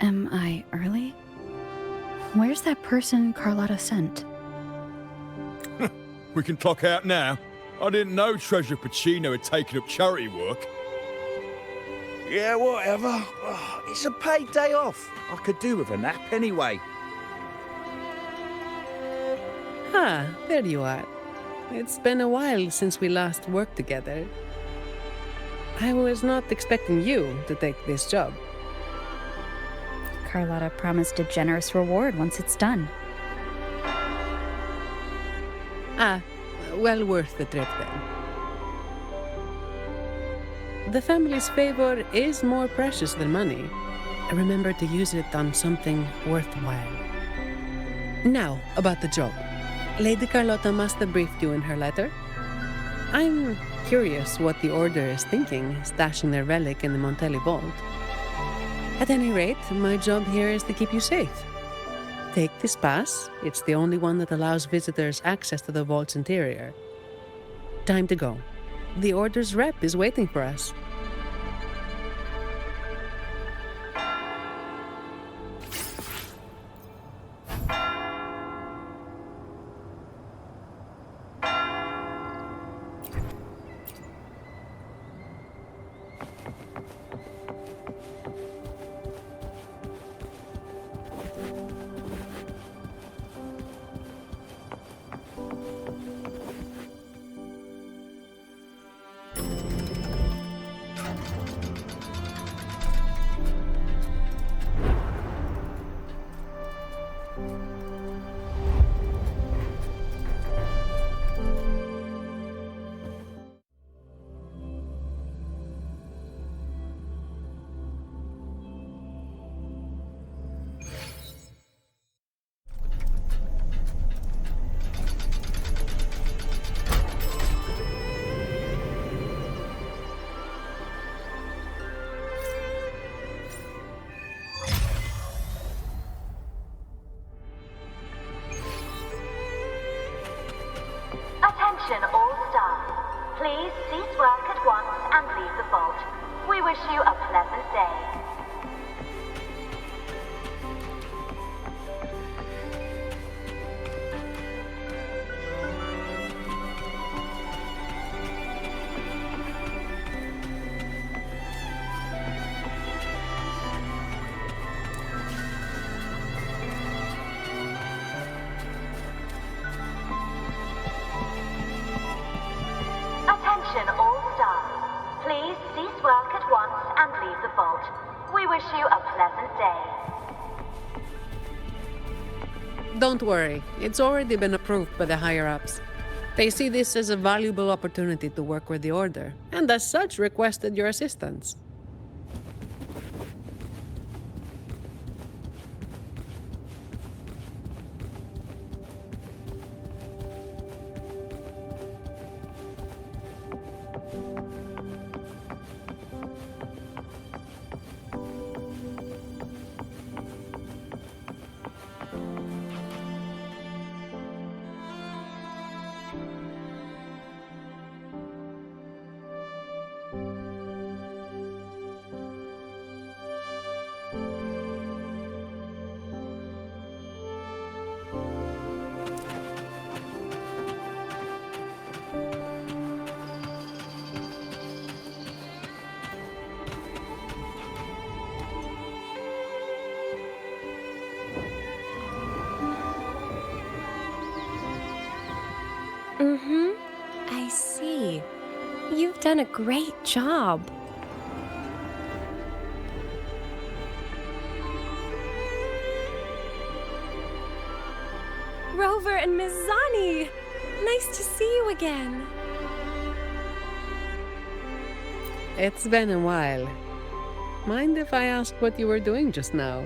Am I early? Where's that person Carlotta sent? We can clock out now. I didn't know Treasurer Pacino had taken up charity work. Yeah, whatever. Oh, it's a paid day off. I could do with a nap anyway. Ah, there you are. It's been a while since we last worked together. I was not expecting you to take this job. Carlotta promised a generous reward once it's done. Ah, well worth the trip then. The family's favor is more precious than money. Remember to use it on something worthwhile. Now, about the job. Lady Carlotta must have briefed you in her letter. I'm curious what the Order is thinking, stashing their relic in the Montelli vault. At any rate, my job here is to keep you safe. Take this pass. It's the only one that allows visitors access to the vault's interior. Time to go. The Order's rep is waiting for us. Attention all staff. Please cease work at once and leave the vault. We wish you a pleasant day. Attention all staff. Please cease work at once and leave the vault. We wish you a pleasant day. Don't worry, it's already been approved by the higher-ups. They see this as a valuable opportunity to work with the Order, and as such requested your assistance. I see. You've done a great job. Rover and Mizani! Nice to see you again. It's been a while. Mind if I ask what you were doing just now?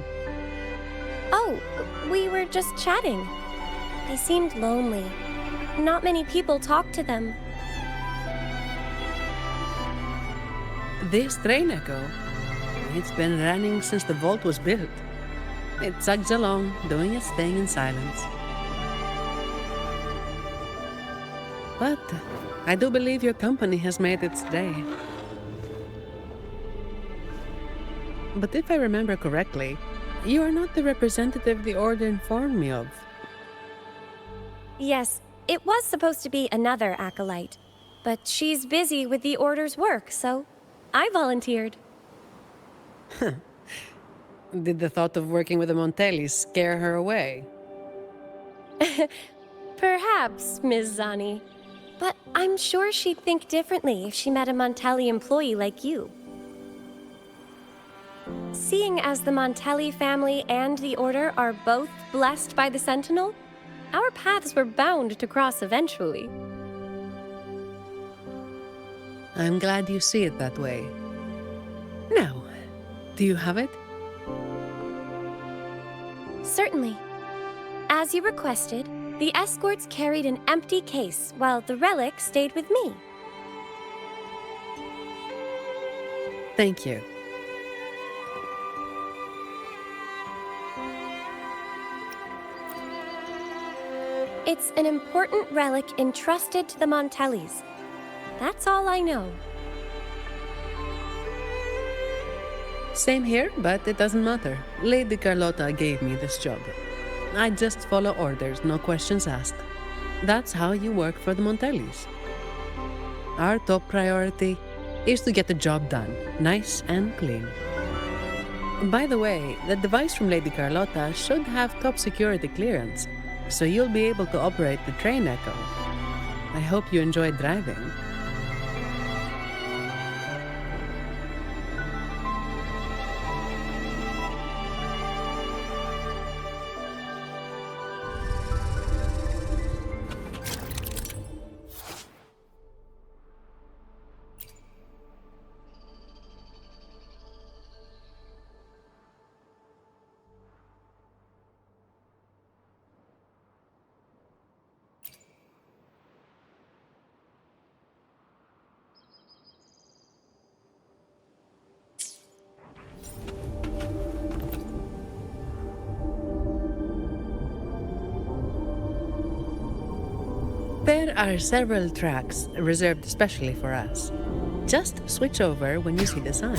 Oh, we were just chatting. They seemed lonely. Not many people talk to them. This train echo, it's been running since the vault was built. It chugs along, doing its thing in silence. But I do believe your company has made its day. But if I remember correctly, You are not the representative the Order informed me of. Yes, it was supposed to be another acolyte, but she's busy with the Order's work, so I volunteered. Did the thought of working with the Montellis scare her away? Perhaps, Ms. Zani. But I'm sure she'd think differently if she met a Montelli employee like you. Seeing as the Montelli family and the Order are both blessed by the Sentinel, our paths were bound to cross eventually. I'm glad you see it that way. Now, do you have it? Certainly. As you requested, the escorts carried an empty case while the relic stayed with me. Thank you. It's an important relic entrusted to the Montellis. That's all I know. Same here, but it doesn't matter. Lady Carlotta gave me this job. I just follow orders, no questions asked. That's how you work for the Montellis. Our top priority is to get the job done, nice and clean. By the way, the device from Lady Carlotta should have top security clearance, so you'll be able to operate the train Echo. I hope you enjoy driving. There are several tracks reserved especially for us. Just switch over when you see the sign.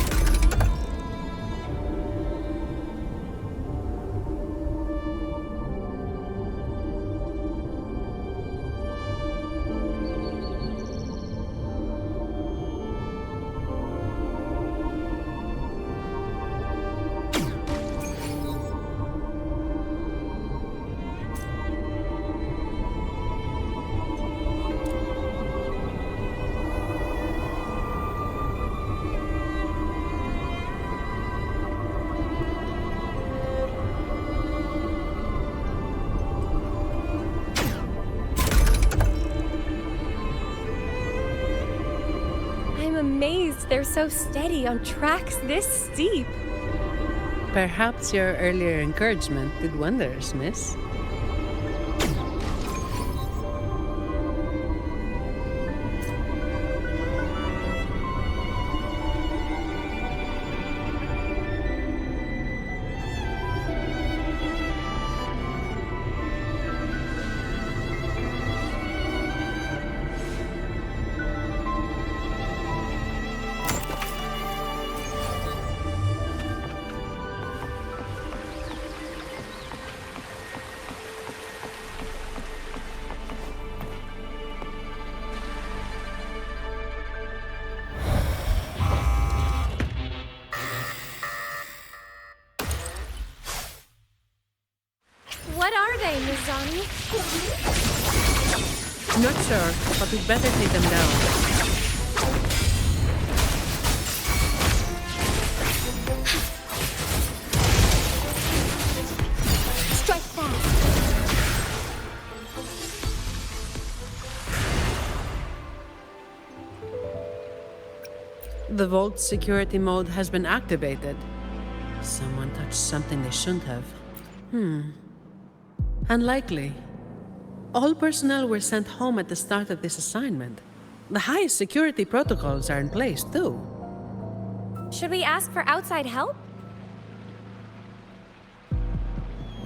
Amazed they're so steady on tracks this steep. Perhaps your earlier encouragement did wonders, miss. What are they, Ms. Zani? Not sure, but we'd better take them down. Strike fast. The vault security mode has been activated. Someone touched something they shouldn't have. Unlikely. All personnel were sent home at the start of this assignment. The highest security protocols are in place, too. Should we ask for outside help?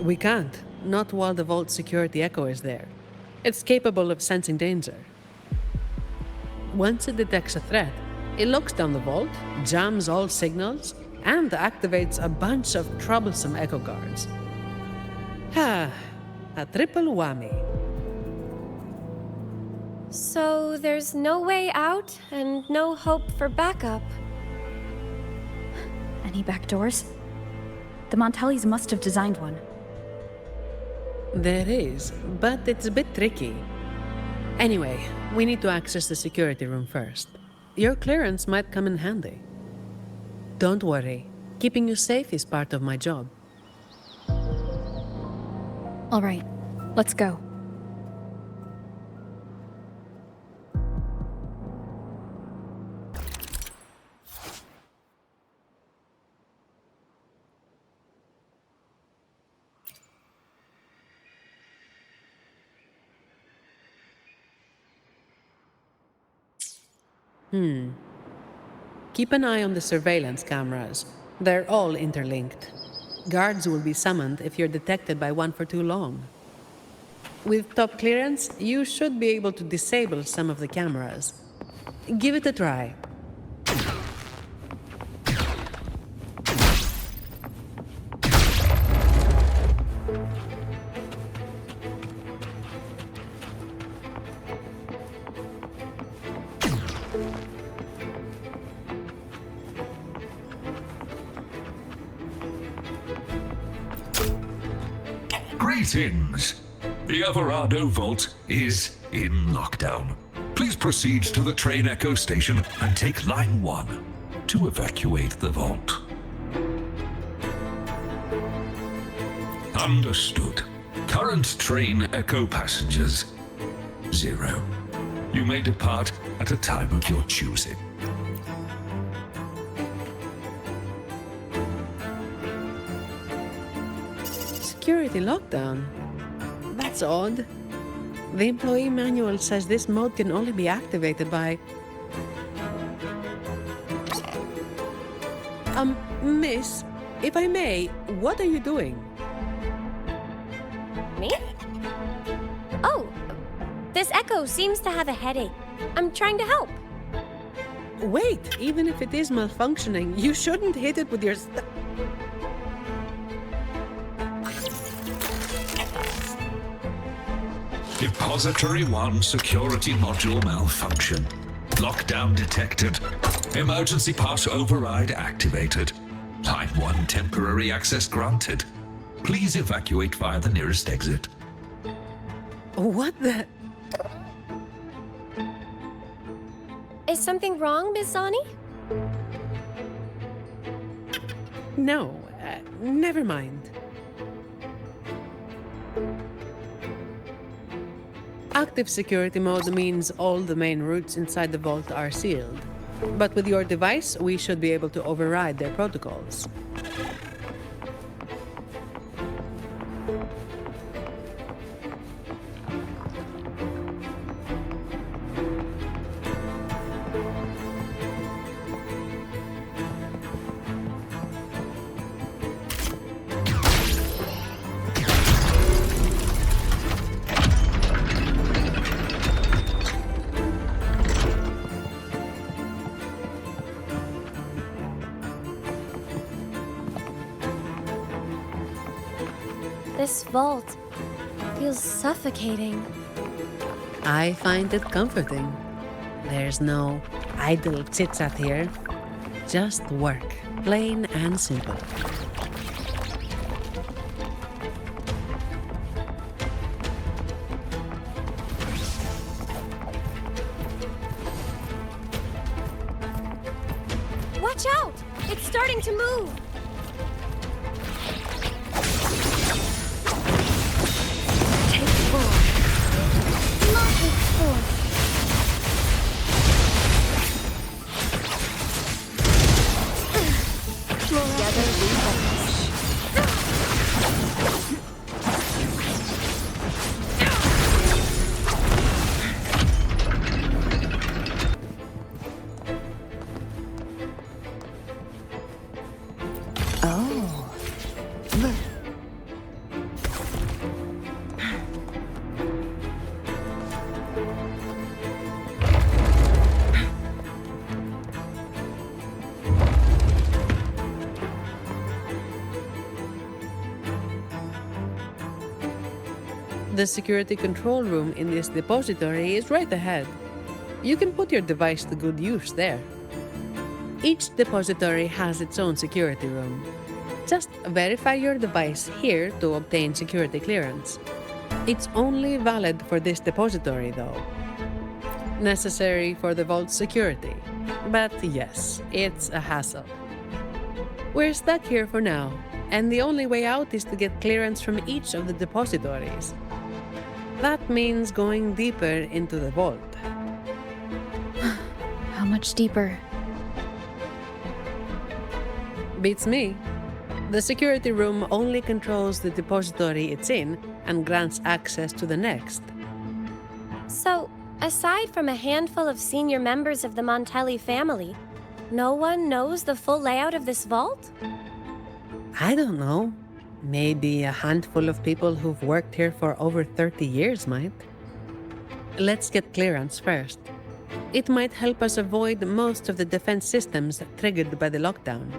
We can't. Not while the vault security echo is there. It's capable of sensing danger. Once it detects a threat, it locks down the vault, jams all signals, and activates a bunch of troublesome echo guards. A triple whammy. So there's no way out and no hope for backup. Any back doors? The Montellis must have designed one. There is, but it's a bit tricky. Anyway, we need to access the security room first. Your clearance might come in handy. Don't worry. Keeping you safe is part of my job. All right, let's go. Keep an eye on the surveillance cameras. They're all interlinked. Guards will be summoned if you're detected by one for too long. With top clearance, you should be able to disable some of the cameras. Give it a try. Greetings. The Everardo Vault is in lockdown. Please proceed to the train Echo station and take line 1 to evacuate the vault. Understood. Current train Echo passengers 0. You may depart at a time of your choosing. Security lockdown? That's odd. The employee manual says this mode can only be activated by... Miss, if I may, what are you doing? Me? Oh, this Echo seems to have a headache. I'm trying to help. Wait, even if it is malfunctioning, you shouldn't hit it with your Depository 1 security module malfunction. Lockdown detected. Emergency pass override activated. Line 1 temporary access granted. Please evacuate via the nearest exit. What the... Is something wrong, Miss Zani? No, never mind. Active security mode means all the main routes inside the vault are sealed. But with your device, we should be able to override their protocols. This vault feels suffocating. I find it comforting. There's no idle chit-chat here. Just work, plain and simple. Watch out! It's starting to move! Take 4. Not take 4. Together we vanish. The security control room in this depository is right ahead. You can put your device to good use there. Each depository has its own security room. Just verify your device here to obtain security clearance. It's only valid for this depository, though. Necessary for the vault's security. But yes, it's a hassle. We're stuck here for now, and the only way out is to get clearance from each of the depositories. That means going deeper into the vault. How much deeper? Beats me. The security room only controls the depository it's in and grants access to the next. So, aside from a handful of senior members of the Montelli family, no one knows the full layout of this vault? I don't know. Maybe a handful of people who've worked here for over 30 years might. Let's get clearance first. It might help us avoid most of the defense systems triggered by the lockdown.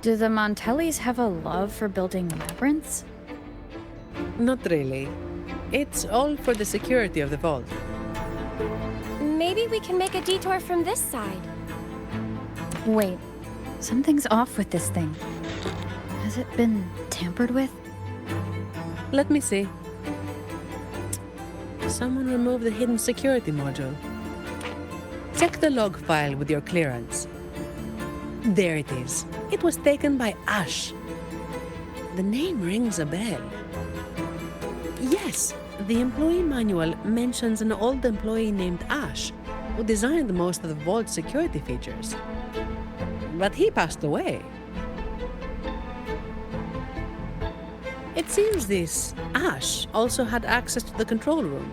Do the Montellis have a love for building labyrinths? Not really. It's all for the security of the vault. Maybe we can make a detour from this side. Wait, something's off with this thing. Has it been tampered with? Let me see. Someone removed the hidden security module. Check the log file with your clearance. There it is. It was taken by Ash. The name rings a bell. Yes, the employee manual mentions an old employee named Ash, who designed most of the vault's security features. But he passed away. It seems this Ash also had access to the control room.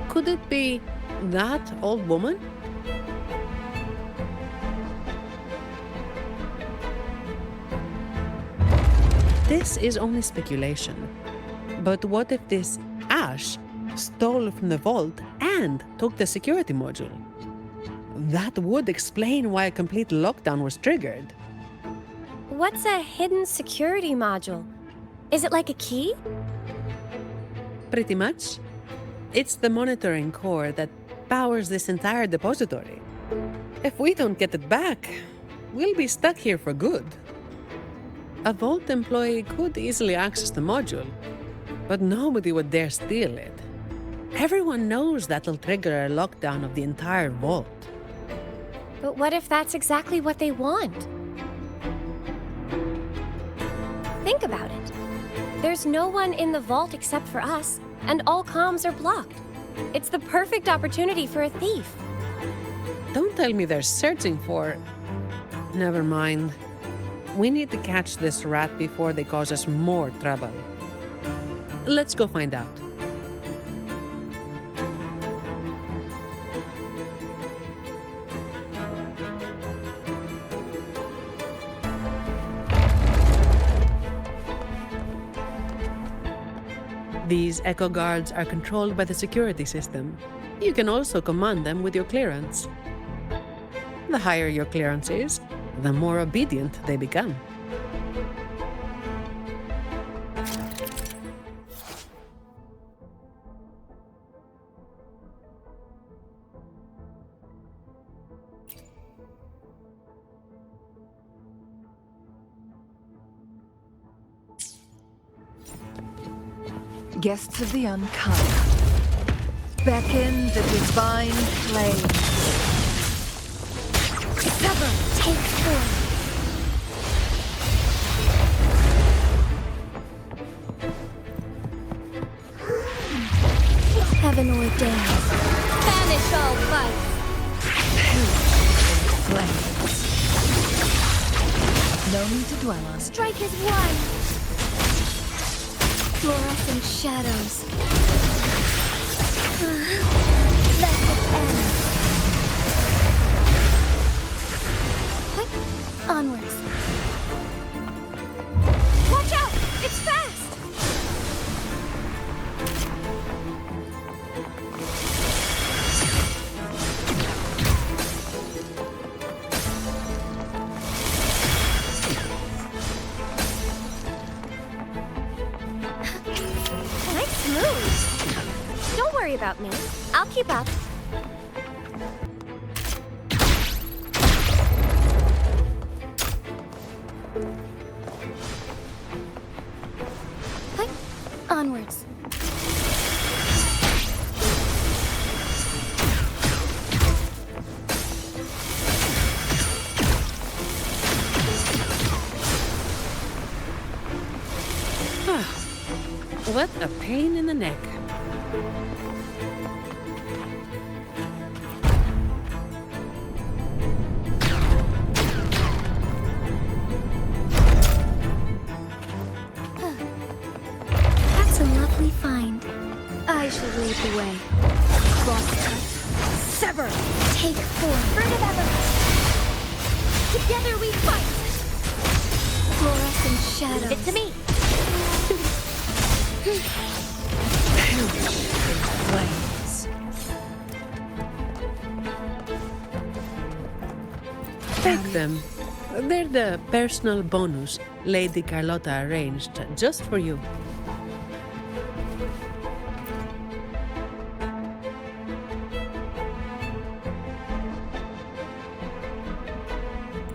Could it be that old woman? This is only speculation. But what if this Ash stole from the vault and took the security module? That would explain why a complete lockdown was triggered. What's a hidden security module? Is it like a key? Pretty much. It's the monitoring core that powers this entire depository. If we don't get it back, we'll be stuck here for good. A vault employee could easily access the module, but nobody would dare steal it. Everyone knows that'll trigger a lockdown of the entire vault. But what if that's exactly what they want? Think about it. There's no one in the vault except for us, and all comms are blocked. It's the perfect opportunity for a thief. Don't tell me they're searching for... Never mind. We need to catch this rat before they cause us more trouble. Let's go find out. These Echo Guards are controlled by the security system. You can also command them with your clearance. The higher your clearance is, the more obedient they become. Guests of the unkind, beckon the divine flame. Sever, take form. Heaven ordained. Banish all vice. Flames. No need to dwell on it. Strike as one. Fluorescent shadows. Let it end. What? Onwards. Watch out! It's fast! me. I'll keep up. Hi. Onwards. What a pain in the neck. That's a lovely find. I shall lead the way. Cross cut. Sever. Take form. Bird of Everest. Together we fight. Fluorescent shadows. Leave it to me. Flames. Take them. They're the personal bonus Lady Carlotta arranged just for you.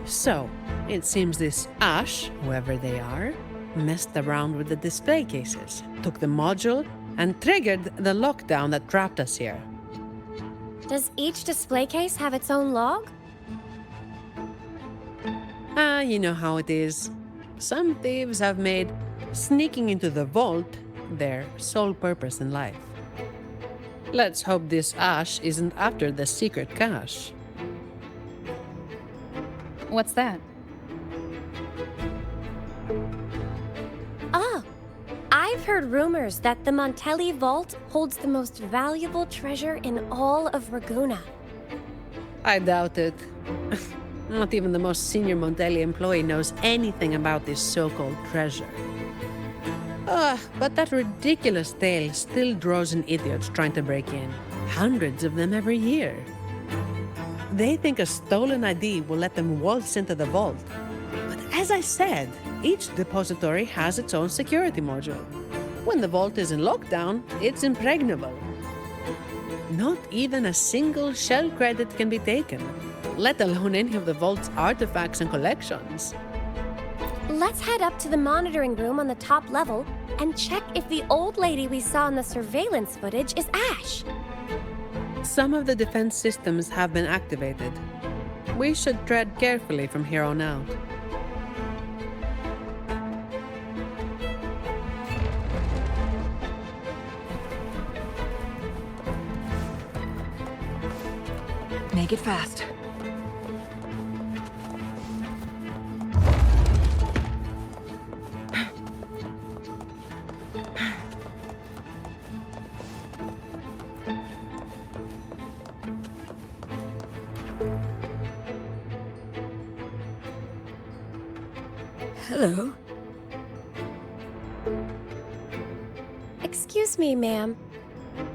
So, it seems this Ash, whoever they are, messed around with the display cases, took the module, and triggered the lockdown that trapped us here. Does each display case have its own log? You know how it is. Some thieves have made sneaking into the vault their sole purpose in life. Let's hope this Ash isn't after the secret cache. What's that? Ah, I've heard rumors that the Montelli Vault holds the most valuable treasure in all of Raguna. I doubt it. Not even the most senior Montelli employee knows anything about this so-called treasure. But that ridiculous tale still draws in idiots trying to break in. Hundreds of them every year. They think a stolen ID will let them waltz into the vault. But as I said, each depository has its own security module. When the vault is in lockdown, it's impregnable. Not even a single shell credit can be taken, let alone any of the vault's artifacts and collections. Let's head up to the monitoring room on the top level and check if the old lady we saw in the surveillance footage is Ash. Some of the defense systems have been activated. We should tread carefully from here on out. Make it fast. Hello? Excuse me, ma'am.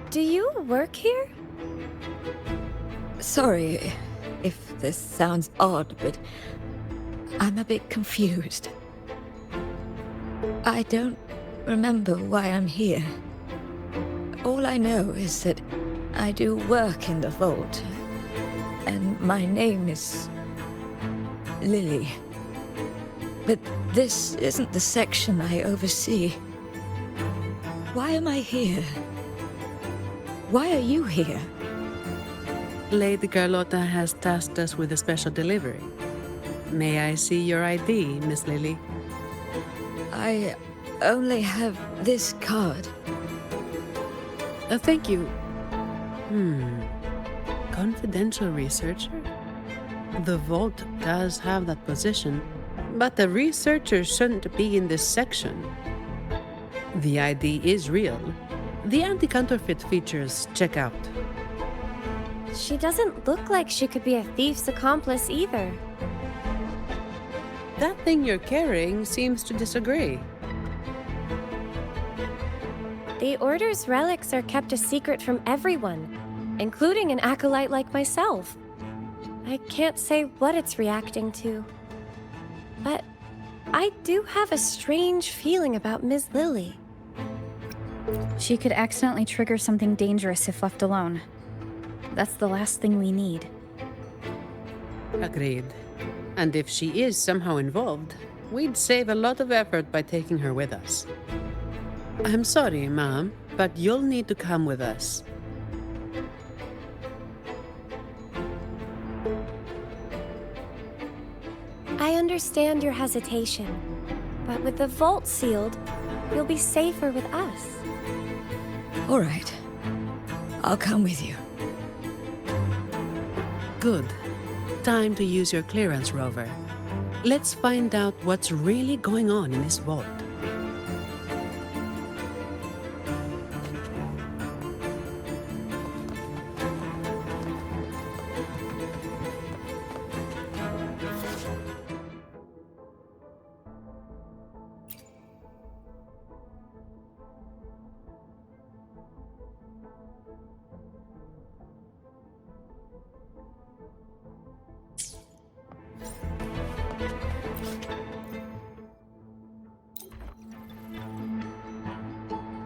Do you work here? Sorry if this sounds odd, but I'm a bit confused. I don't remember why I'm here. All I know is that I do work in the vault, and my name is Lily. But this isn't the section I oversee. Why am I here? Why are you here? Lady Carlotta has tasked us with a special delivery. May I see your ID, Miss Lily? I only have this card. Thank you. Confidential researcher? The vault does have that position, but the researcher shouldn't be in this section. The ID is real. The anti-counterfeit features check out. She doesn't look like she could be a thief's accomplice either. That thing you're carrying seems to disagree. The Order's relics are kept a secret from everyone, including an acolyte like myself. I can't say what it's reacting to. But I do have a strange feeling about Ms. Lily. She could accidentally trigger something dangerous if left alone. That's the last thing we need. Agreed. And if she is somehow involved, we'd save a lot of effort by taking her with us. I'm sorry, Mom, but you'll need to come with us. I understand your hesitation, but with the vault sealed, you'll be safer with us. All right. I'll come with you. Good. Time to use your clearance, Rover. Let's find out what's really going on in this vault.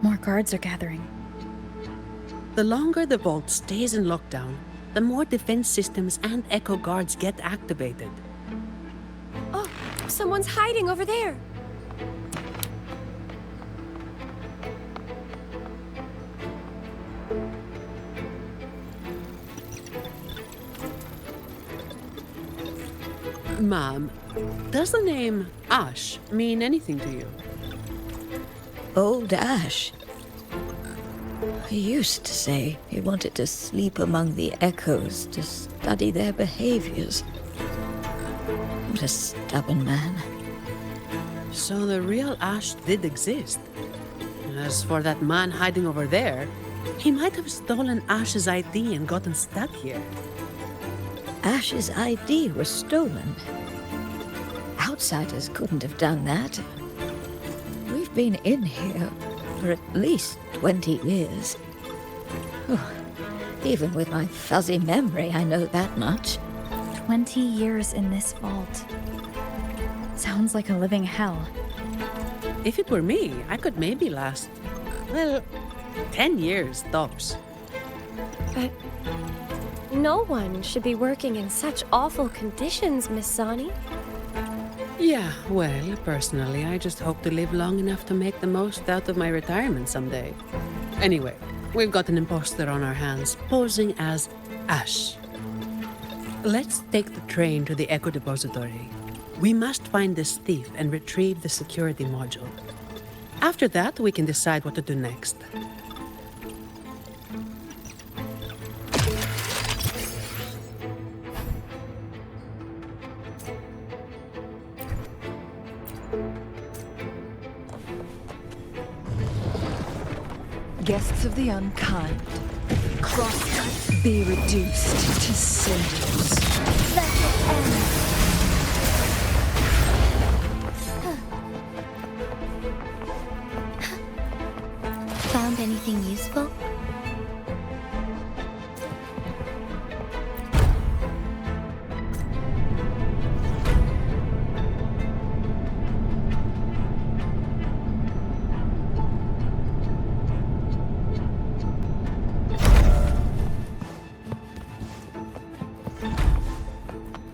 More guards are gathering. The longer the vault stays in lockdown, the more defense systems and echo guards get activated. Oh, someone's hiding over there. Mom, does the name Ash mean anything to you? Old Ash. He used to say he wanted to sleep among the echoes to study their behaviors. What a stubborn man. So the real Ash did exist. As for that man hiding over there, he might have stolen Ash's ID and gotten stuck here. Ash's ID was stolen. Outsiders couldn't have done that. We've been in here for at least 20 years. Oh, even with my fuzzy memory, I know that much. 20 years in this vault. Sounds like a living hell. If it were me, I could maybe last, well, 10 years tops. But no one should be working in such awful conditions, Miss Sani. Yeah, well, personally, I just hope to live long enough to make the most out of my retirement someday. Anyway, we've got an imposter on our hands, posing as Ash. Let's take the train to the Echo Depository. We must find this thief and retrieve the security module. After that, we can decide what to do next. Guests of the unkind, crosscut, be reduced to cinders. Let it end. Found anything useful?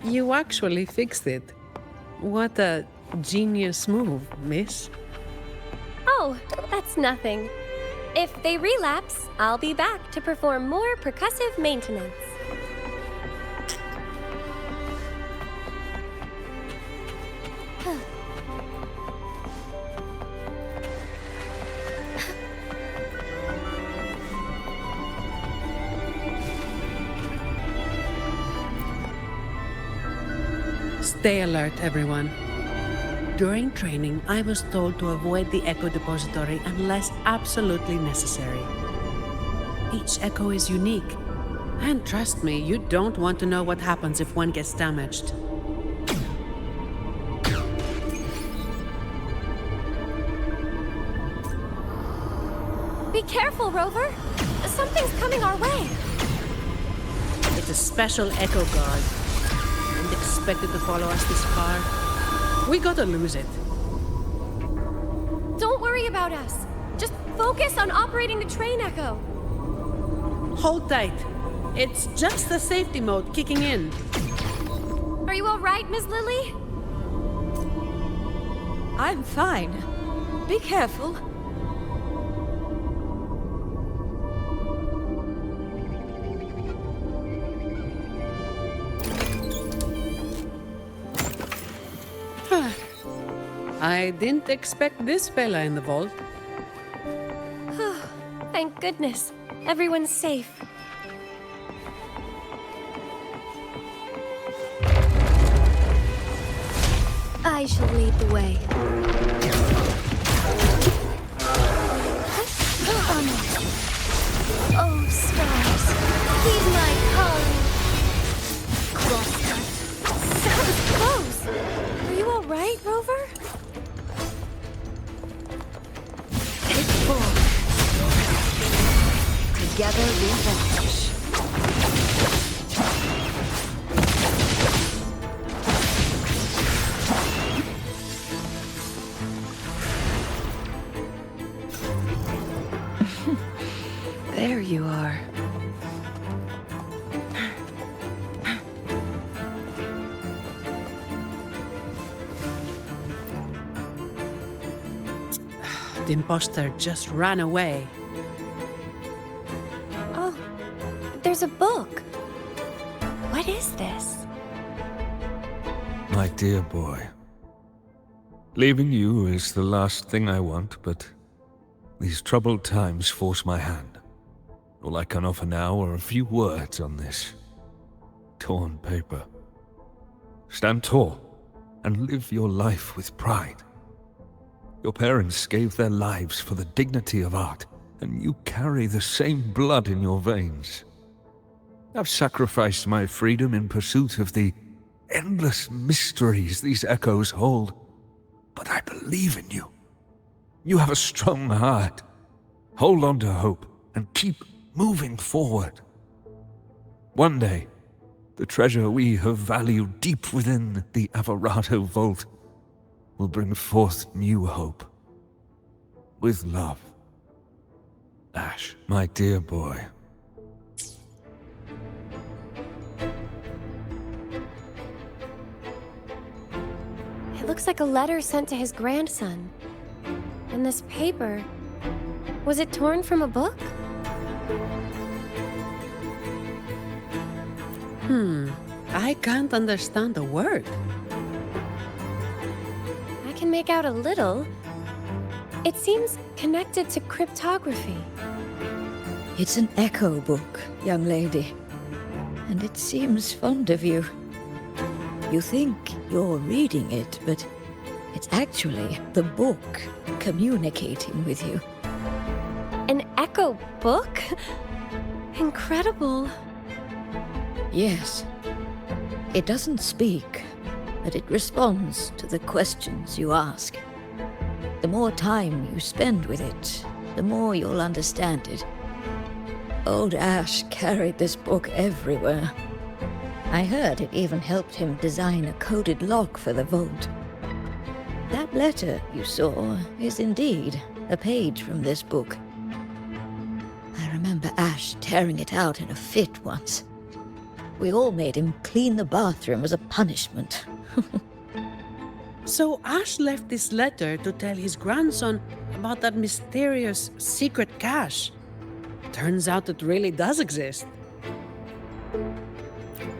You actually fixed it. What a genius move, miss. Oh, that's nothing. If they relapse, I'll be back to perform more percussive maintenance. Stay alert, everyone. During training, I was told to avoid the Echo Depository unless absolutely necessary. Each echo is unique. And trust me, you don't want to know what happens if one gets damaged. Be careful, Rover! Something's coming our way! It's a special Echo Guard. I didn't expect it to follow us this far. We gotta lose it. Don't worry about us. Just Focus on operating the train, Echo. Hold tight. It's just the safety mode kicking in. Are you all right, Miss Lily? I'm fine. Be careful. I didn't expect this fella in the vault. Thank goodness. Everyone's safe. I shall lead the way. Oh, stars, heed my calling. Crosscut. That was close. Are you all right, Rover? Take 4. Together we vanish. There you are. The imposter just ran away. Oh, there's a book. What is this? My dear boy, leaving you is the last thing I want, but these troubled times force my hand. All I can offer now are a few words on this torn paper. Stand tall and live your life with pride. Your parents gave their lives for the dignity of art, and you carry the same blood in your veins. I've sacrificed my freedom in pursuit of the endless mysteries these echoes hold, but I believe in you. You have a strong heart. Hold on to hope and keep moving forward. One day, the treasure we have valued deep within the Alvarado vault will bring forth new hope. With love, Ash, my dear boy. It looks like a letter sent to his grandson. And this paper, was it torn from a book? I can't understand a word. I can make out a little. It seems connected to cryptography. It's an echo book, young lady. And it seems fond of you. You think you're reading it, but it's actually the book communicating with you. An echo book? Incredible. Yes. It doesn't speak, but it responds to the questions you ask. The more time you spend with it, the more you'll understand it. Old Ash carried this book everywhere. I heard it even helped him design a coded lock for the vault. That letter you saw is indeed a page from this book. I remember Ash tearing it out in a fit once. We all made him clean the bathroom as a punishment. So Ash left this letter to tell his grandson about that mysterious secret cache. Turns out it really does exist.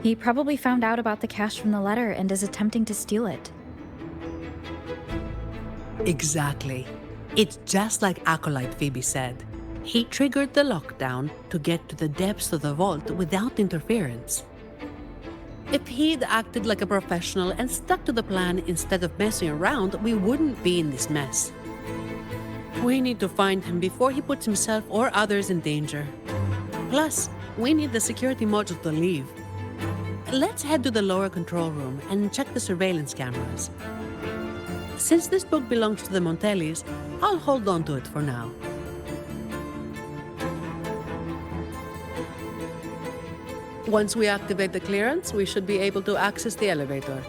He probably found out about the cache from the letter and is attempting to steal it. Exactly. It's just like Acolyte Phoebe said. He triggered the lockdown to get to the depths of the vault without interference. If he'd acted like a professional and stuck to the plan instead of messing around, we wouldn't be in this mess. We need to find him before he puts himself or others in danger. Plus, we need the security module to leave. Let's head to the lower control room and check the surveillance cameras. Since this book belongs to the Montellis, I'll hold on to it for now. Once we activate the clearance, we should be able to access the elevator.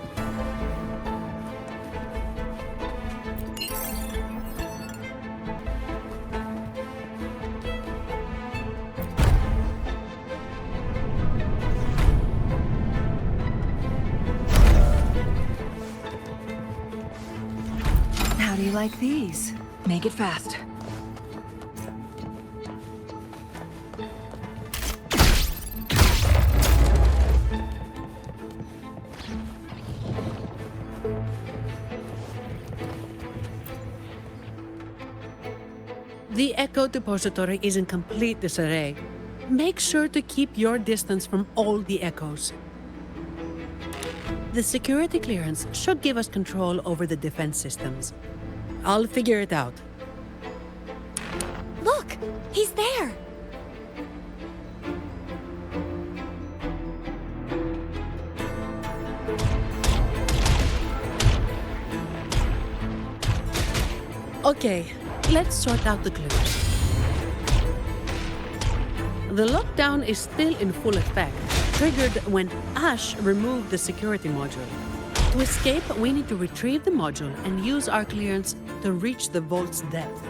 like these. Make it fast. The Echo Depository is in complete disarray. Make sure to keep your distance from all the echoes. The security clearance should give us control over the defense systems. I'll figure it out. Look! He's there! Okay, let's sort out the clues. The lockdown is still in full effect, triggered when Ash removed the security module. To escape, we need to retrieve the module and use our clearance to reach the vault's depth.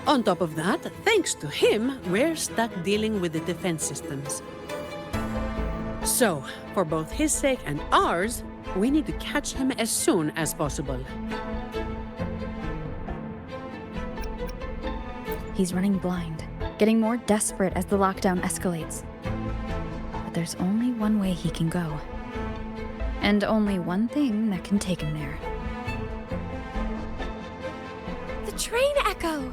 On top of that, thanks to him, we're stuck dealing with the defense systems. So, for both his sake and ours, we need to catch him as soon as possible. He's running blind, getting more desperate as the lockdown escalates. But there's only one way he can go. And only one thing that can take him there. The train echo!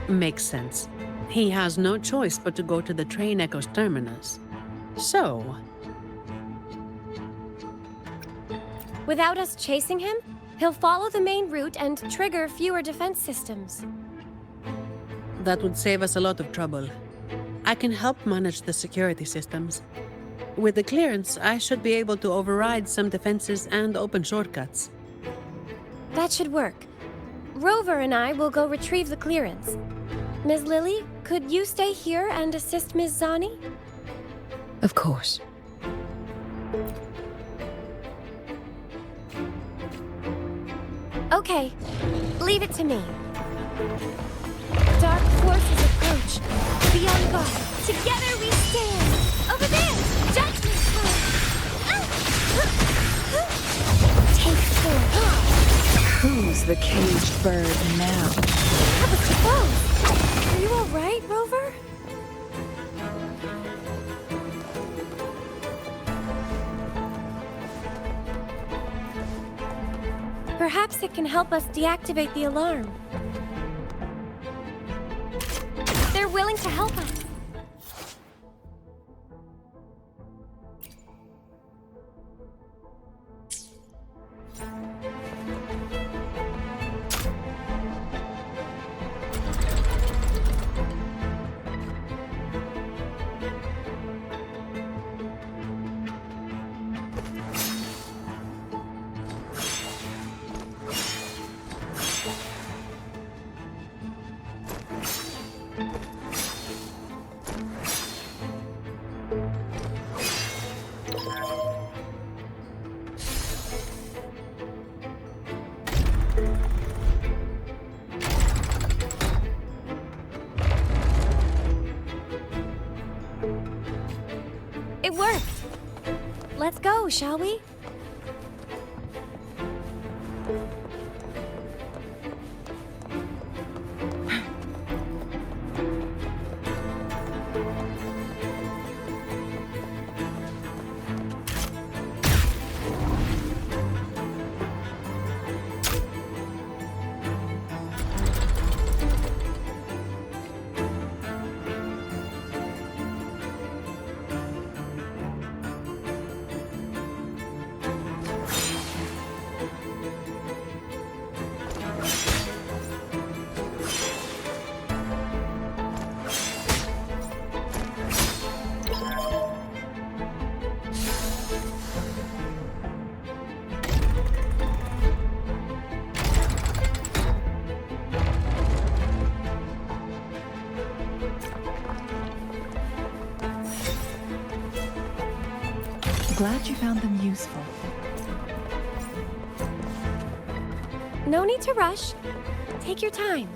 Makes sense. He has no choice but to go to the train echo's terminus. So, Without us chasing him, he'll follow the main route and trigger fewer defense systems. that would save us a lot of trouble. I can help manage the security systems. With the clearance, I should be able to override some defenses and open shortcuts. That should work. Rover and I will go retrieve the clearance. Ms. Lily, could you stay here and assist Ms. Zani? Of course. Okay, leave it to me. Dark forces approach. Be on guard. Together we stand. Over there! Judgment call! Take 4. Who's the caged bird now? That was the bow. Are you all right, Rover? Perhaps it can help us deactivate the alarm. They're willing to help us. It worked. Let's go, shall we? Glad you found them useful. No need to rush. Take your time.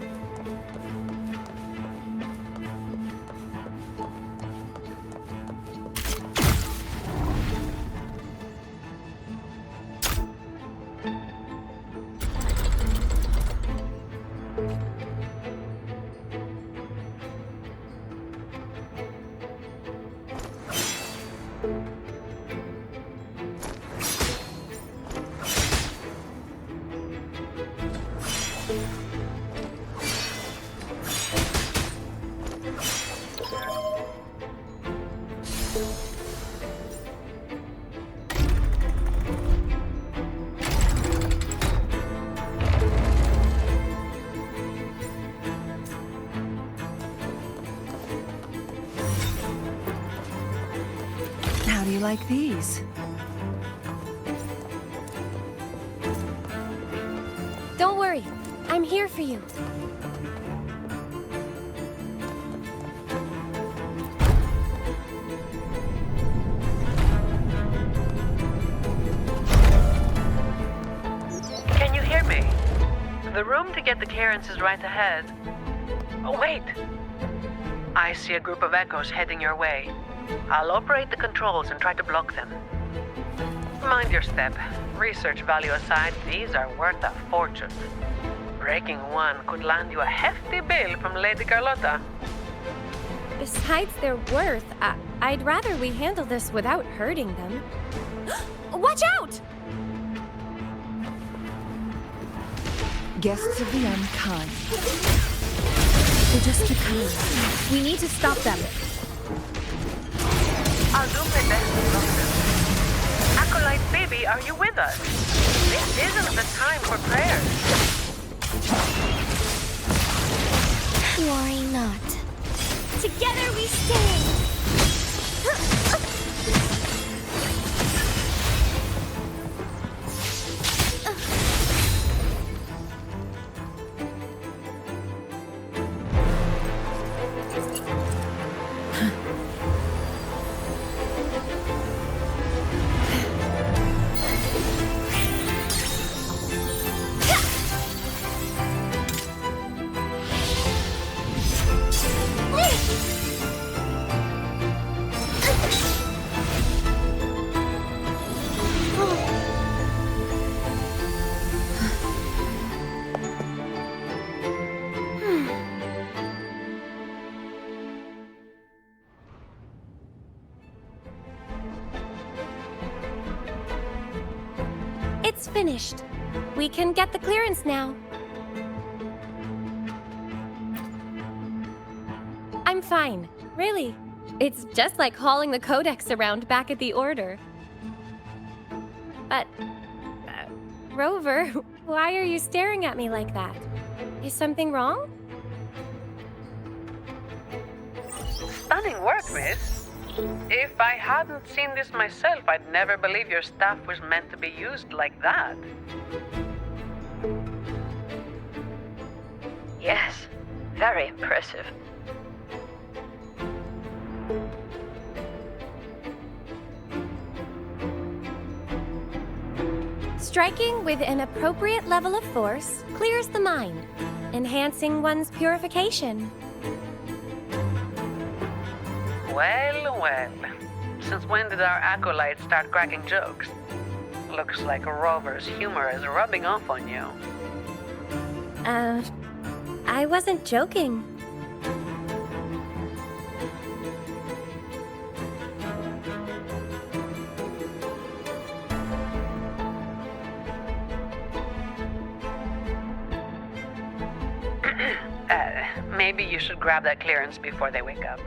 do you like these? Don't worry. I'm here for you. Can you hear me? The room to get the clearance is right ahead. Oh, wait! I see a group of echoes heading your way. I'll operate the controls and try to block them. Mind your step. Research value aside, these are worth a fortune. Breaking one could land you a hefty bill from Lady Carlotta. Besides their worth, I'd rather we handle this without hurting them. Watch out! Guests of the unkind. They just keep coming. We need to stop them. I'll do my best to block them. Acolyte baby, are you with us? This isn't the time for prayers. Worry not. Together we stand! It's finished. We can get the clearance now. I'm fine, really. It's just like hauling the codex around back at the Order. But, Rover, why are you staring at me like that? Is something wrong? Stunning work, miss. If I hadn't seen this myself, I'd never believe your staff was meant to be used like that. Yes, very impressive. Striking with an appropriate level of force clears the mind, enhancing one's purification. Well, well. Since when did our acolytes start cracking jokes? Looks like Rover's humor is rubbing off on you. I wasn't joking. Maybe you should grab that clearance before they wake up.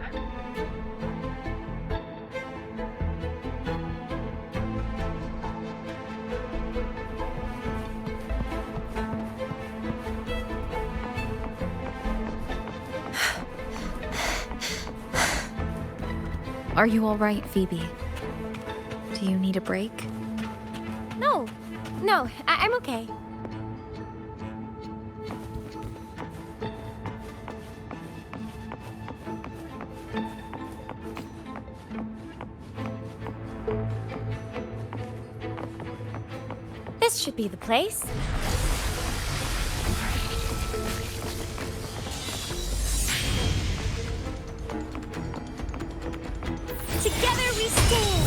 Are you all right, Phoebe? Do you need a break? No, I'm okay. This should be the place. Together we stand!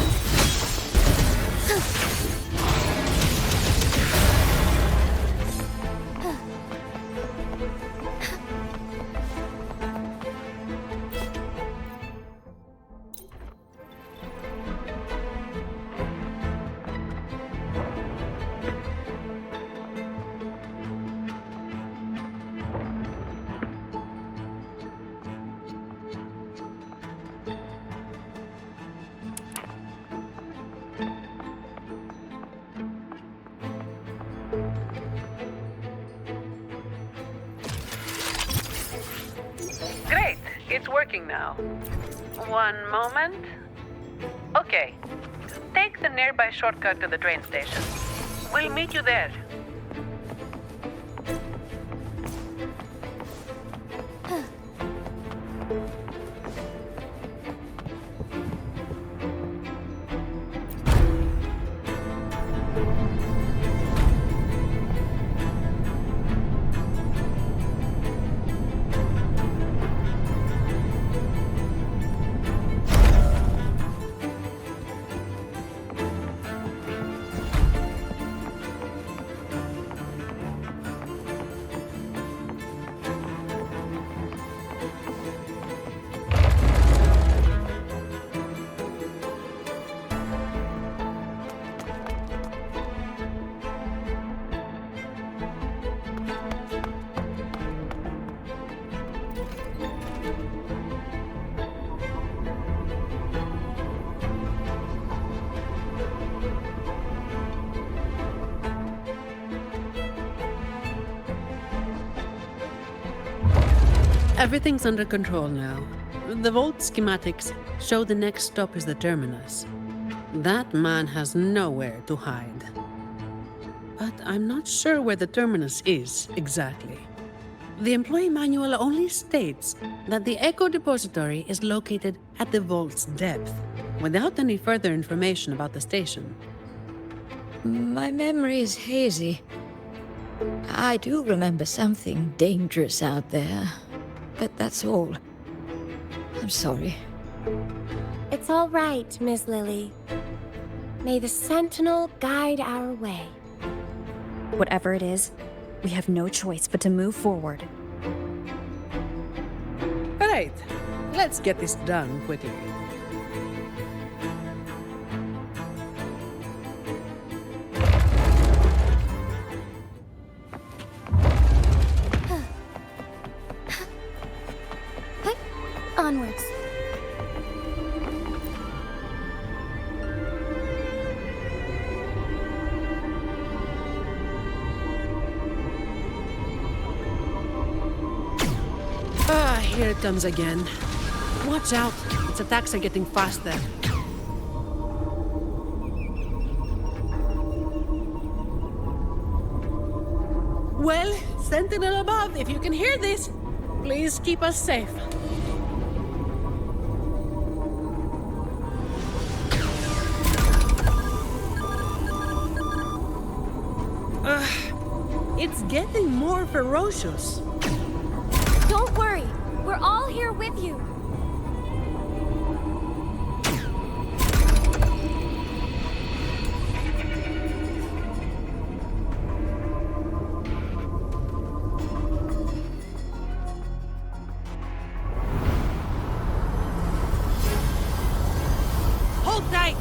Great, it's working now. One moment. Okay. Take the nearby shortcut to the train station. We'll meet you there. Everything's under control now. The vault schematics show the next stop is the terminus. That man has nowhere to hide. But I'm not sure where the terminus is exactly. The employee manual only states that the Echo Depository is located at the vault's depth, without any further information about the station. My memory is hazy. I do remember something dangerous out there, but that's all. I'm sorry. It's all right, Miss Lily. May the Sentinel guide our way. Whatever it is, we have no choice but to move forward. All right, let's get this done quickly. Onwards. Here it comes again. Watch out, its attacks are getting faster. Well, Sentinel above, if you can hear this, please keep us safe. It's getting more ferocious. Don't worry, we're all here with you. Hold tight!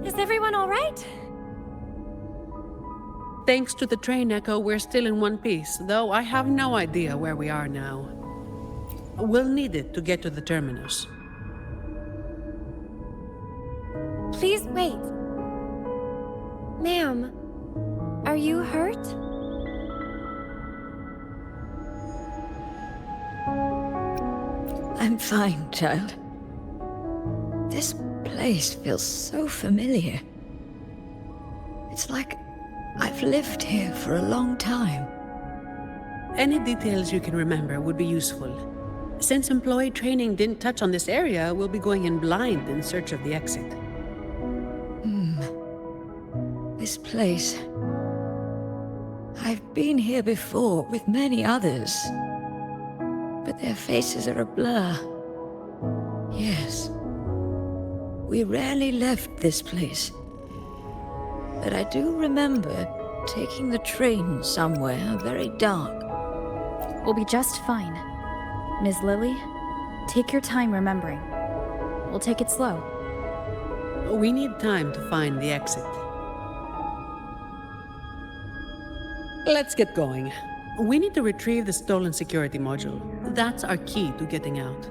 Is everyone all right? Thanks to the train echo, we're still in one piece, though I have no idea where we are now. We'll need it to get to the terminus. Please wait. Ma'am, are you hurt? I'm fine, child. This place feels so familiar. It's like I've lived here for a long time. Any details you can remember would be useful. Since employee training didn't touch on this area, we'll be going in blind in search of the exit. This place... I've been here before with many others. But their faces are a blur. Yes. We rarely left this place. But I do remember taking the train somewhere very dark. We'll be just fine. Ms. Lily, take your time remembering. We'll take it slow. We need time to find the exit. Let's get going. We need to retrieve the stolen security module. That's our key to getting out.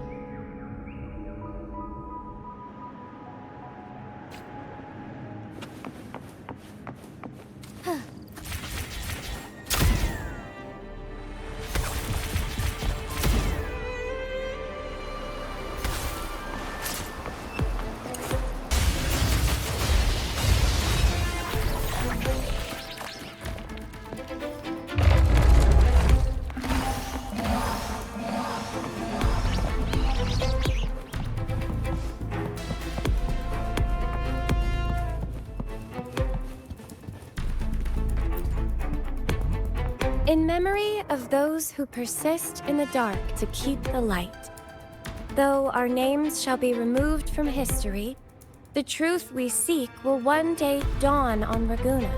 In memory of those who persist in the dark to keep the light. Though our names shall be removed from history, the truth we seek will one day dawn on Raguna.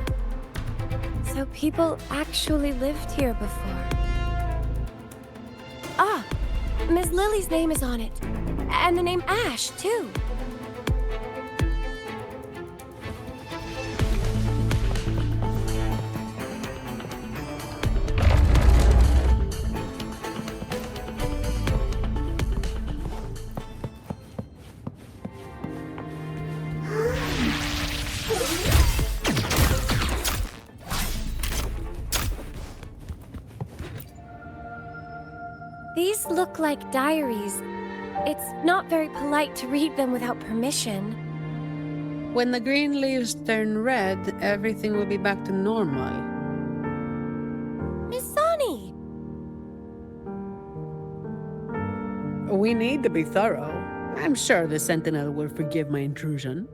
So people actually lived here before. Ah, Ms. Lily's name is on it. And the name Ash, too. These look like diaries. It's not very polite to read them without permission. When the green leaves turn red, everything will be back to normal. Miss Sonny! We need to be thorough. I'm sure the Sentinel will forgive my intrusion.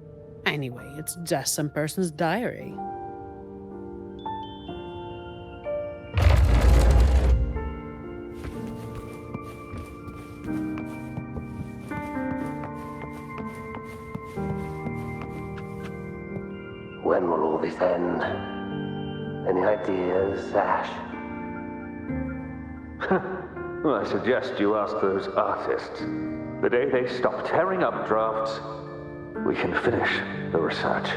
Anyway, it's just some person's diary. When will all this end? Any ideas, Ash? Well, I suggest you ask those artists. The day they stop tearing up drafts, we can finish the research.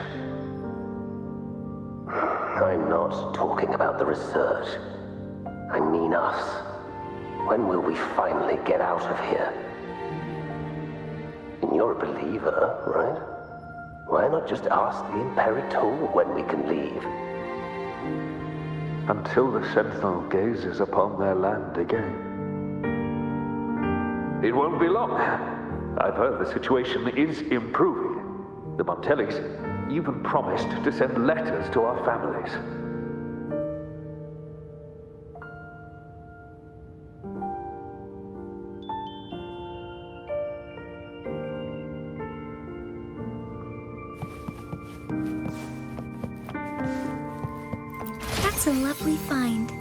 I'm not talking about the research. I mean us. When will we finally get out of here? And you're a believer, right? Why not just ask the Imperator when we can leave? Until the Sentinel gazes upon their land again. It won't be long. I've heard the situation is improving. The Montellis even promised to send letters to our families. That's a lovely find.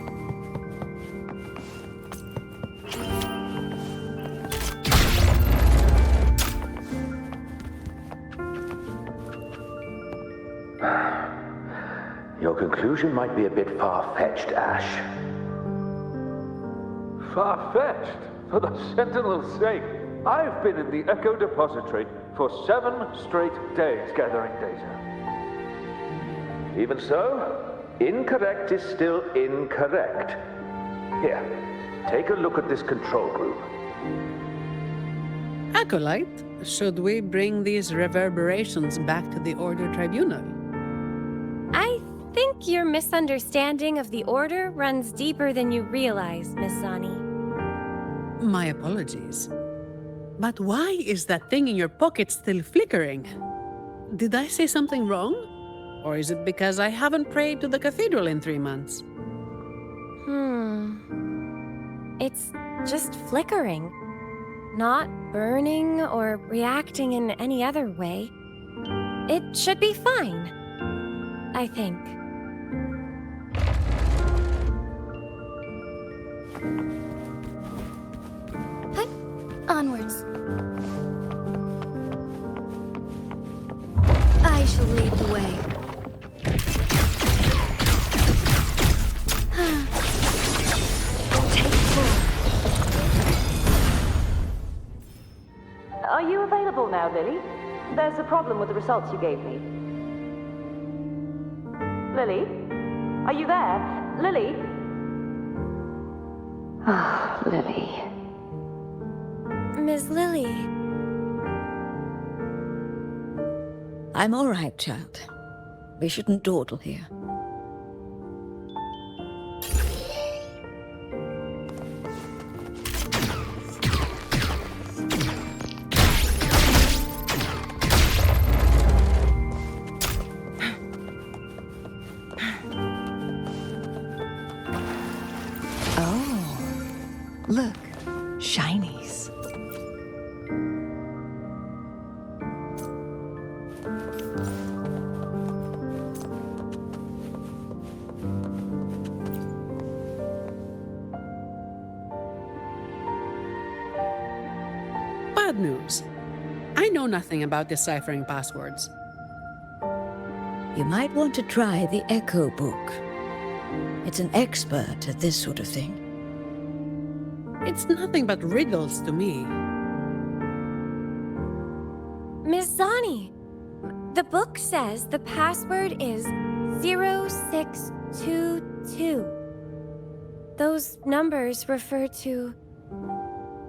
Your conclusion might be a bit far-fetched, Ash. Far-fetched? For the Sentinel's sake, I've been in the Echo Depository for 7 straight days gathering data. Even so, incorrect is still incorrect. Here, take a look at this control group. Acolyte, should we bring these reverberations back to the Order Tribunal? I think your misunderstanding of the Order runs deeper than you realize, Miss Sonny. My apologies. But why is that thing in your pocket still flickering? Did I say something wrong? Or is it because I haven't prayed to the cathedral in 3 months? It's just flickering. Not burning or reacting in any other way. It should be fine, I think. Onwards. I shall lead the way. Take 4. Are you available now, Lily? There's a problem with the results you gave me. Lily? Are you there? Lily? Ah, Lily. Miss Lily. I'm all right, child. We shouldn't dawdle here. Look, shinies. Bad news. I know nothing about deciphering passwords. You might want to try the Echo Book. It's an expert at this sort of thing. It's nothing but riddles to me. Miss Zani, the book says the password is 0622. Those numbers refer to...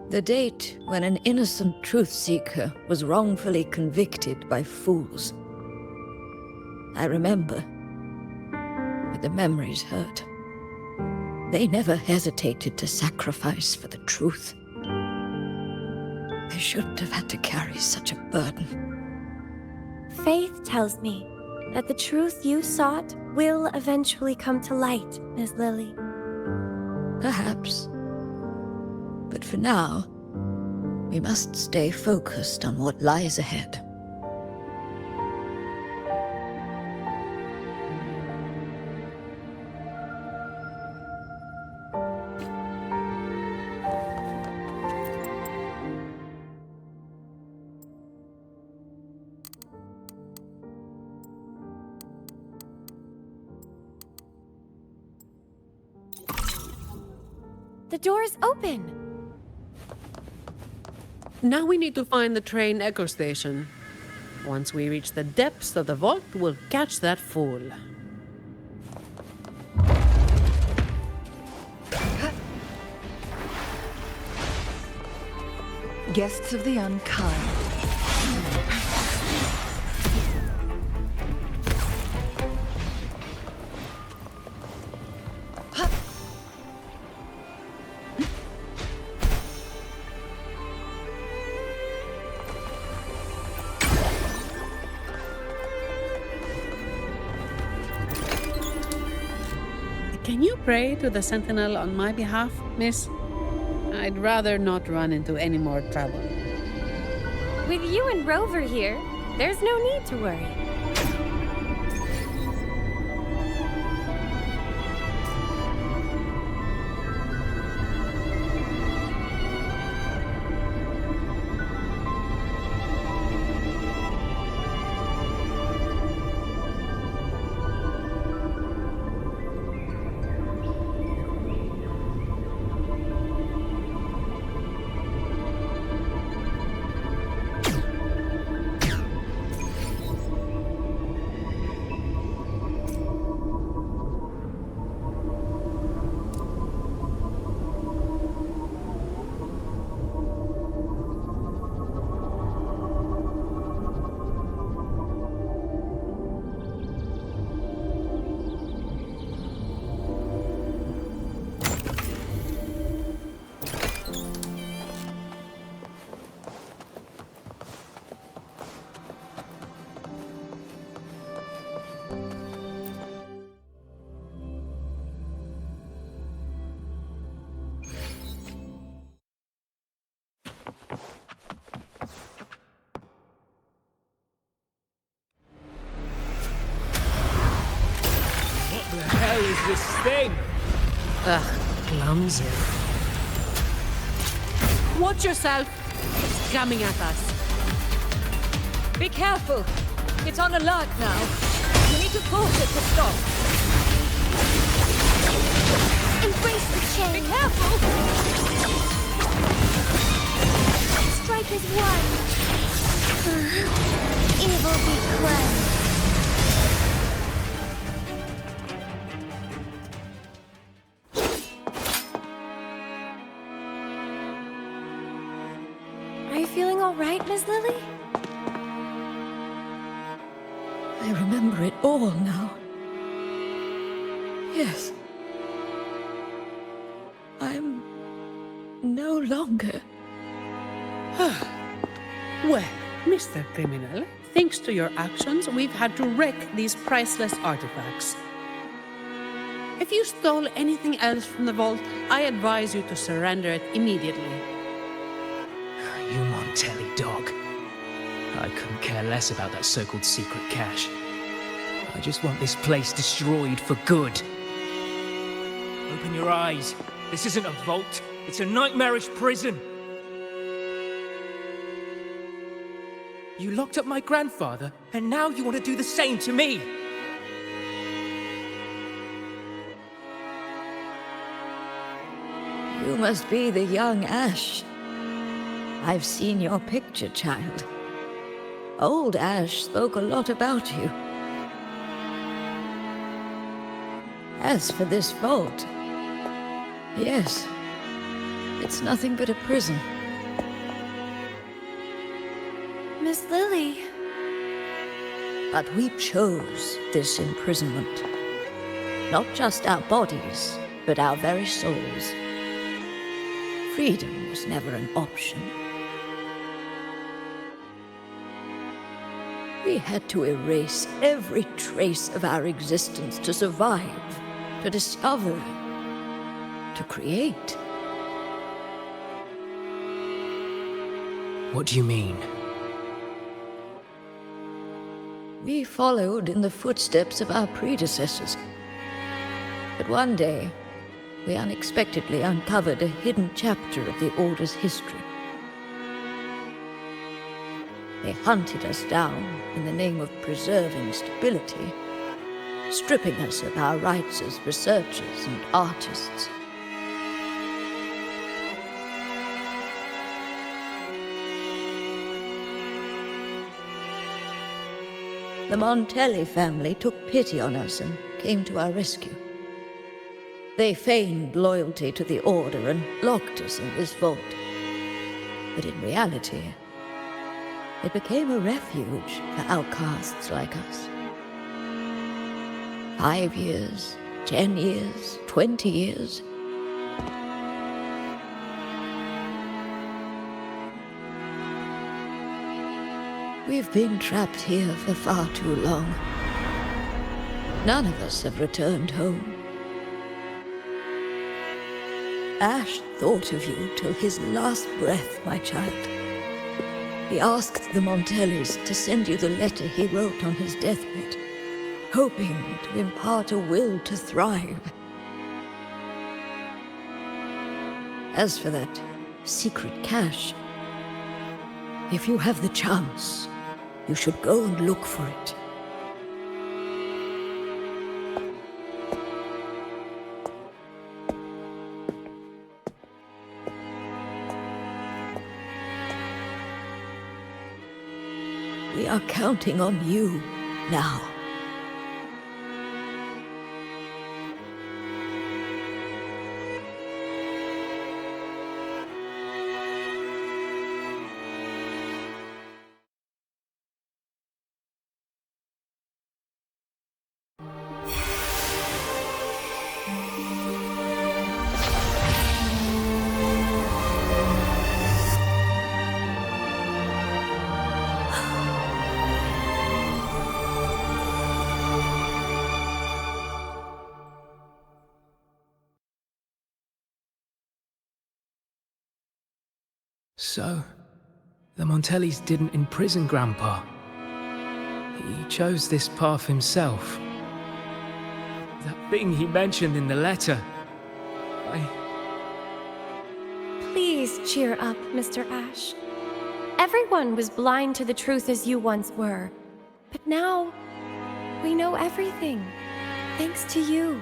The date when an innocent truth seeker was wrongfully convicted by fools. I remember, but the memories hurt. They never hesitated to sacrifice for the truth. They shouldn't have had to carry such a burden. Faith tells me that the truth you sought will eventually come to light, Miss Lily. Perhaps. But for now, we must stay focused on what lies ahead. The door's open! Now we need to find the train echo station. Once we reach the depths of the vault, we'll catch that fool. Guests of the unkind. Can you pray to the Sentinel on my behalf, miss? I'd rather not run into any more trouble. With you and Rover here, there's no need to worry. What the hell is this thing? Ugh, clumsy. Watch yourself! It's coming at us. Be careful! It's on alert now. You need to force it to stop. Embrace the change! Be careful! Strike is one. Evil be cleansed. all right, Miss Lily? I remember it all now. Yes. I'm no longer. Well, Mr. Criminal, thanks to your actions, we've had to wreck these priceless artifacts. If you stole anything else from the vault, I advise you to surrender it immediately. You Montelli dog. I couldn't care less about that so-called secret cache. I just want this place destroyed for good. Open your eyes. This isn't a vault. It's a nightmarish prison. You locked up my grandfather, and now you want to do the same to me. You must be the young Ash. I've seen your picture, child. Old Ash spoke a lot about you. As for this vault, yes, it's nothing but a prison. Miss Lily. But we chose this imprisonment. Not just our bodies, but our very souls. Freedom was never an option. We had to erase every trace of our existence to survive, to discover, to create. What do you mean? We followed in the footsteps of our predecessors. But one day, we unexpectedly uncovered a hidden chapter of the Order's history. They hunted us down in the name of preserving stability, stripping us of our rights as researchers and artists. The Montelli family took pity on us and came to our rescue. They feigned loyalty to the Order and locked us in this vault. But in reality, it became a refuge for outcasts like us. 5 years, 10 years, 20 years. We've been trapped here for far too long. None of us have returned home. Ash thought of you till his last breath, my child. He asked the Montellis to send you the letter he wrote on his deathbed, hoping to impart a will to thrive. As for that secret cache, if you have the chance, you should go and look for it. We are counting on you now. So, the Montellis didn't imprison Grandpa. He chose this path himself. That thing he mentioned in the letter. Please cheer up, Mr. Ash. Everyone was blind to the truth as you once were. But now, we know everything. Thanks to you.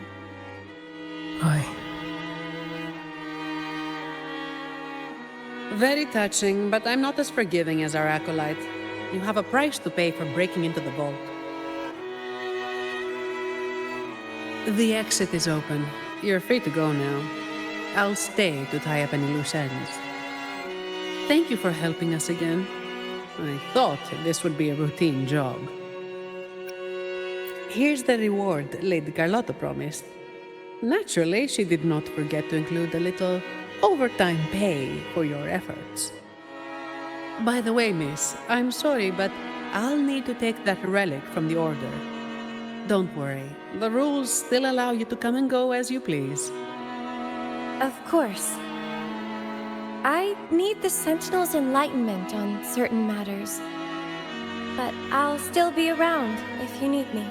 Very touching, but I'm not as forgiving as our acolyte. You have a price to pay for breaking into the vault. The exit is open. You're free to go now. I'll stay to tie up any loose ends. Thank you for helping us again. I thought this would be a routine job. Here's the reward Lady Carlotta promised. Naturally, she did not forget to include a little overtime pay for your efforts. By the way, miss, I'm sorry, but I'll need to take that relic from the Order. Don't worry, the rules still allow you to come and go as you please. Of course. I need the Sentinel's enlightenment on certain matters. But I'll still be around if you need me.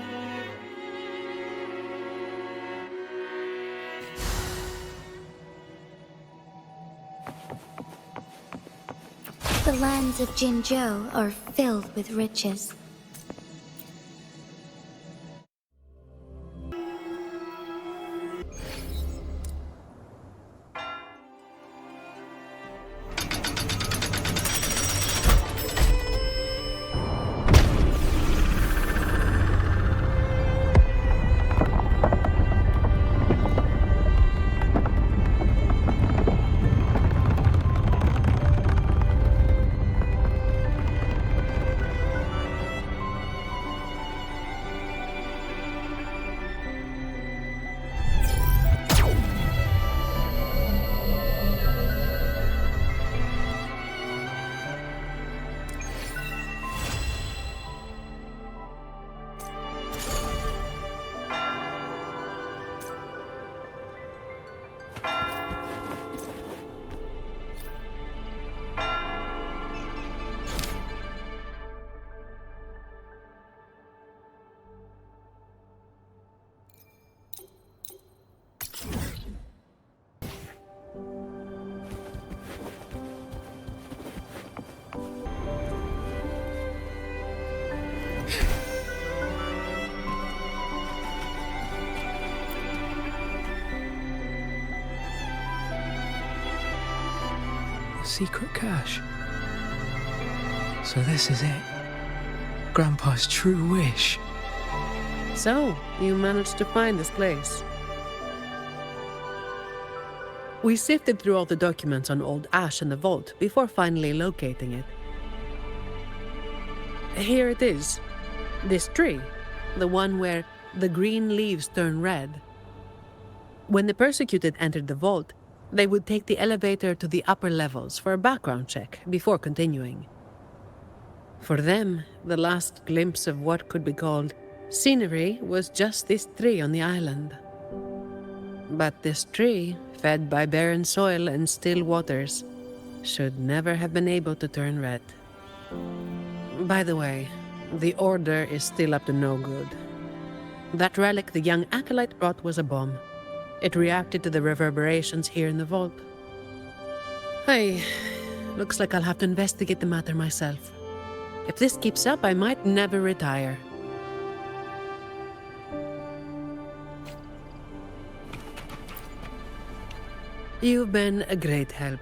The lands of Jinzhou are filled with riches. Secret cache. So this is it. Grandpa's true wish. So, you managed to find this place. We sifted through all the documents on Old Ash in the vault before finally locating it. Here it is. This tree. The one where the green leaves turn red. When the persecuted entered the vault, they would take the elevator to the upper levels for a background check before continuing. For them, the last glimpse of what could be called scenery was just this tree on the island. But this tree, fed by barren soil and still waters, should never have been able to turn red. By the way, the Order is still up to no good. That relic the young acolyte brought was a bomb. It reacted to the reverberations here in the vault. Hey, looks like I'll have to investigate the matter myself. If this keeps up, I might never retire. You've been a great help.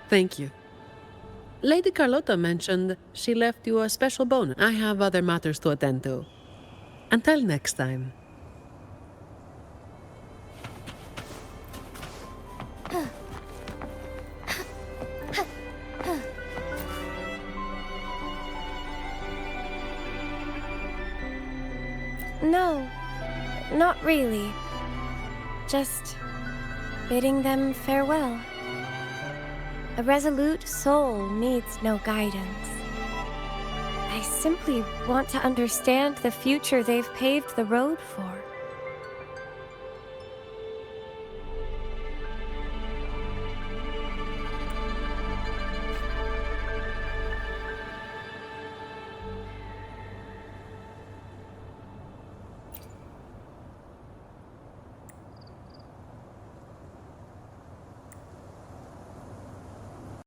Thank you. Lady Carlotta mentioned she left you a special bonus. I have other matters to attend to. Until next time. No, not really. Just bidding them farewell. A resolute soul needs no guidance. I simply want to understand the future they've paved the road for.